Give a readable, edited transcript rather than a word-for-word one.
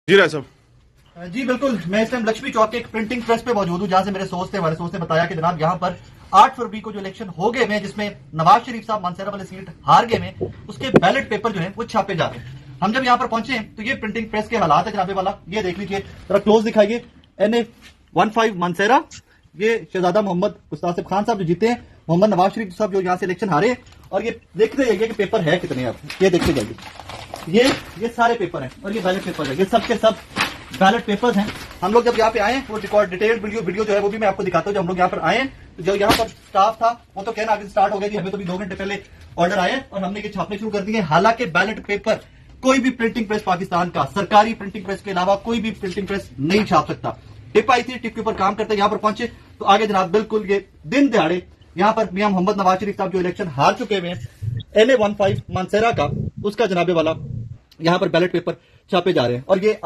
जी राय साहब। जी बिल्कुल, मैं इस टाइम लक्ष्मी चौक के एक प्रिंटिंग प्रेस पे मौजूद हूँ, जहां से मेरे सोर्स थे, हमारे सोर्स ने बताया कि जनाब यहाँ पर 8 फरवरी को जो इलेक्शन हो गए हैं, जिसमें नवाज शरीफ साहब मानसरा वाली सीट हार गए हैं, उसके बैलेट पेपर जो है वो छापे जा रहे हैं। हम जब यहाँ पर पहुंचे तो ये प्रिंटिंग प्रेस के हालात है जनाबे वाला, ये देख लीजिए, जरा क्लोज दिखाइए। NA-15 मानसरा, ये शहजादा मोहम्मद मुस्तासिब खान साहब जो जीते हैं, मोहम्मद नवाज शरीफ साहब जो यहाँ से इलेक्शन हारे, और ये देखते जाइए कि पेपर है कितने, आप ये देखते जाइए, ये सारे पेपर हैं और ये बैलेट पेपर है, ये सब के सब बैलेट पेपर्स हैं। हम लोग जब यहाँ पे आए, वो रिकॉर्ड डिटेल्ड वीडियो जो है वो भी मैं आपको दिखाता हूँ। जब हम लोग यहाँ पर आए तो जो यहाँ पर स्टाफ था वो तो कहना आगे स्टार्ट हो गया जी, हमें तो भी 2 घंटे पहले ऑर्डर आए और हमने ये छापने शुरू कर दिए। हालांकि बैलेट पेपर कोई भी प्रिंटिंग प्रेस पाकिस्तान का सरकारी प्रिंटिंग प्रेस के अलावा कोई भी प्रिंटिंग प्रेस नहीं छाप सकता। टिप आई थी, टिप के ऊपर काम करते यहाँ पर पहुंचे तो आगे जनाब बिल्कुल ये दिन दिहाड़े यहाँ पर मियां मोहम्मद नवाज शरीफ साहब जो इलेक्शन हार चुके हुए हैं NA-15 मानसरा का, उसका जनाबे वाला यहाँ पर बैलेट पेपर छापे जा रहे हैं। और ये